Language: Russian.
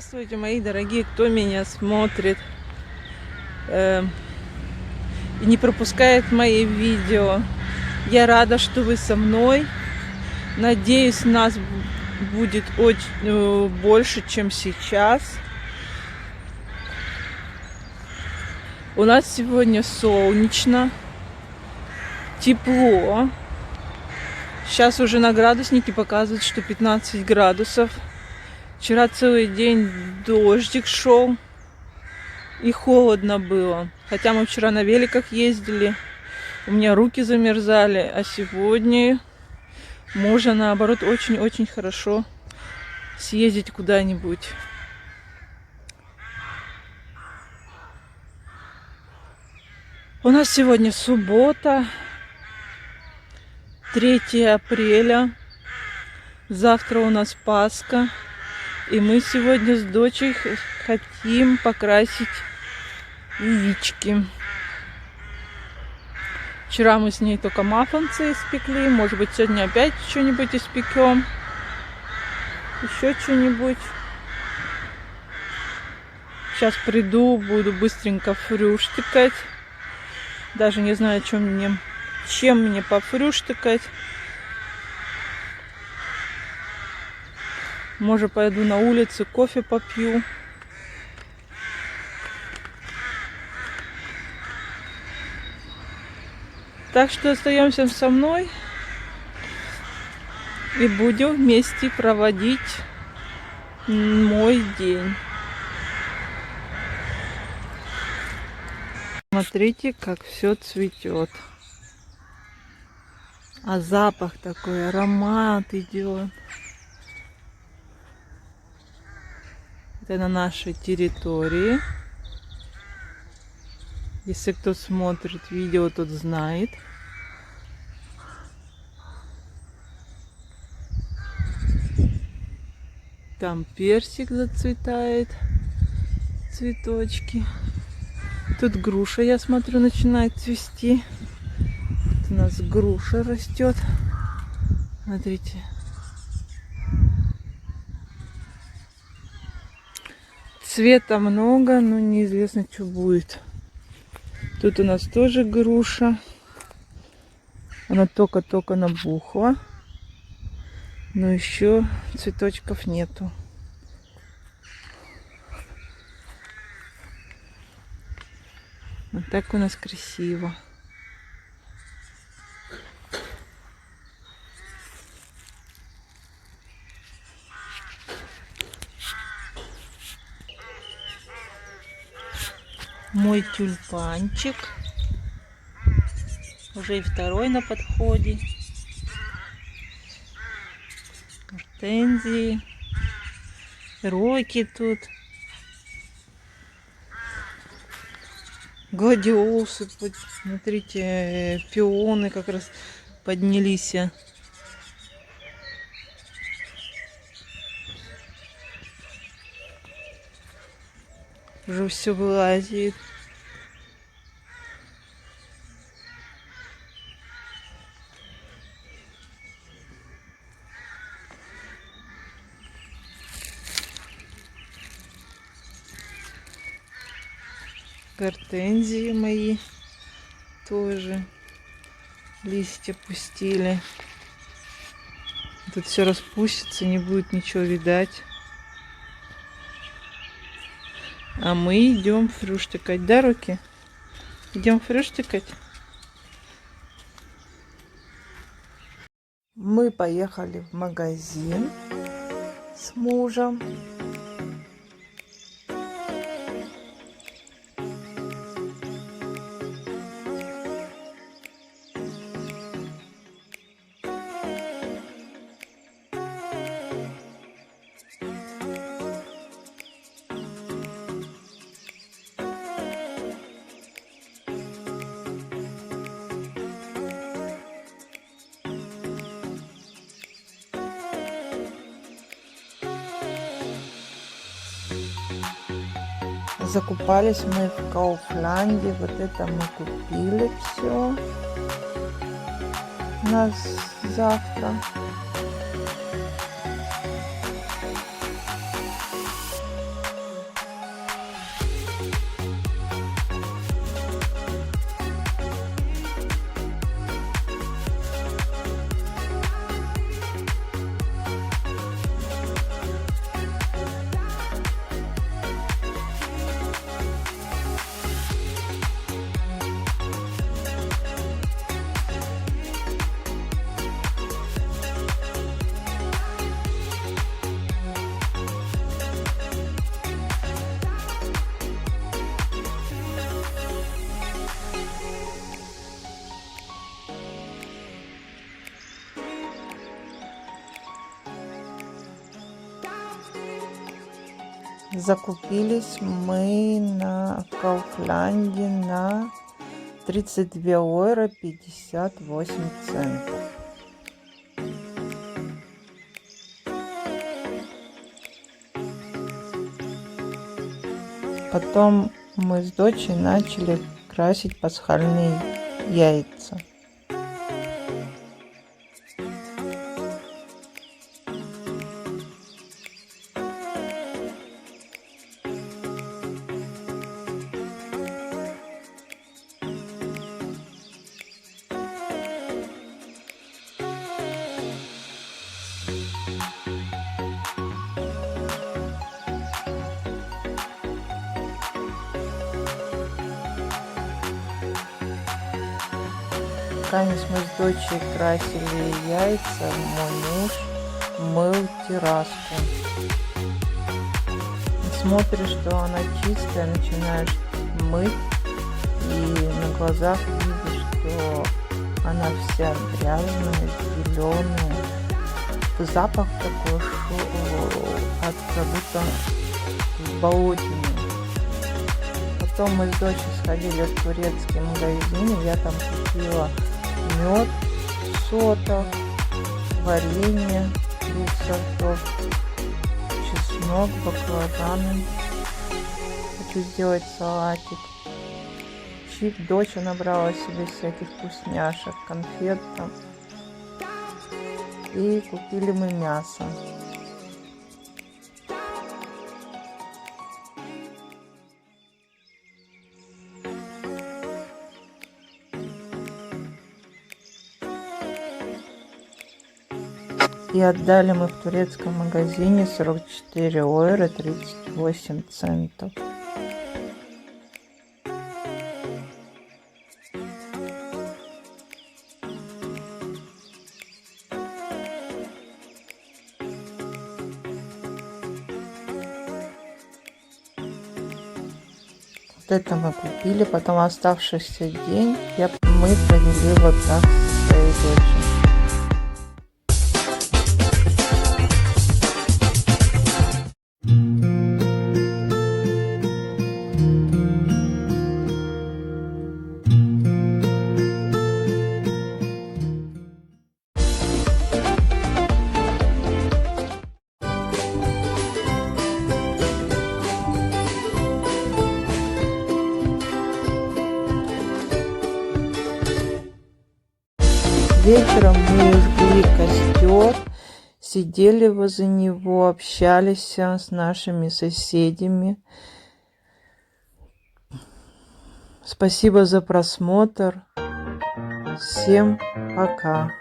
Здравствуйте, мои дорогие, кто меня смотрит и не пропускает мои видео. Я рада, что вы со мной. Надеюсь, нас будет очень больше, чем сейчас. У нас сегодня солнечно, тепло. Сейчас уже на градуснике показывают, что 15 градусов. Вчера целый день дождик шел и холодно было. Хотя мы вчера на великах ездили, у меня руки замерзали, а сегодня можно, наоборот, очень-очень хорошо съездить куда-нибудь. У нас сегодня суббота, 3 апреля. Завтра у нас Пасха. И мы сегодня с дочей хотим покрасить яички. Вчера мы с ней только маффинсы испекли. Может быть, сегодня опять что-нибудь испекем. Еще что-нибудь. Сейчас приду, буду быстренько фрюштыкать. Даже не знаю, чем мне пофрюштыкать. Может, пойду на улицу, кофе попью. Так что остаемся со мной и будем вместе проводить мой день. Смотрите, как все цветет. А запах такой, аромат идет. Это на нашей территории. Если кто смотрит видео, тот знает. Там персик зацветает, цветочки. Тут груша, я смотрю, начинает цвести. Тут у нас груша растет. Смотрите. Цвета много, но неизвестно, что будет. Тут у нас тоже груша. Она только-только набухла. Но еще цветочков нету. Вот так у нас красиво. Мой тюльпанчик. Уже и второй на подходе. Гортензии. Роки тут. Гладиолусы. Смотрите, пионы как раз поднялись. Уже все вылазит. Гортензии мои тоже листья пустили. Тут все распустится, не будет ничего видать. А мы идем фрюштыкать. Да, Руки? Идем фрюштыкать. Мы поехали в магазин с мужем. Закупались мы в Кауфланде. Вот это мы купили все. У нас завтра. Закупились мы в Кауфланде на 32 евро 58 центов. Потом мы с дочей начали красить пасхальные яйца. Пока мы с дочей красили яйца, мой муж мыл терраску. Смотришь, что она чистая, начинаешь мыть, и на глазах видишь, что она вся грязная, зеленая. Запах такой как будто в болотине. Потом мы с дочей сходили в турецкий магазин, я там купила мед, сотов, варенье двух сортов, чеснок, баклажаны. Хочу сделать салатик. Дочь набрала себе всяких вкусняшек, конфет там. И купили мы мясо. И отдали мы в турецком магазине 44 евро 38 центов. Вот это мы купили, потом оставшийся день мы провели вот так со своей дочерью. Вечером мы жгли костер, сидели возле него, общались с нашими соседями. Спасибо за просмотр. Всем пока.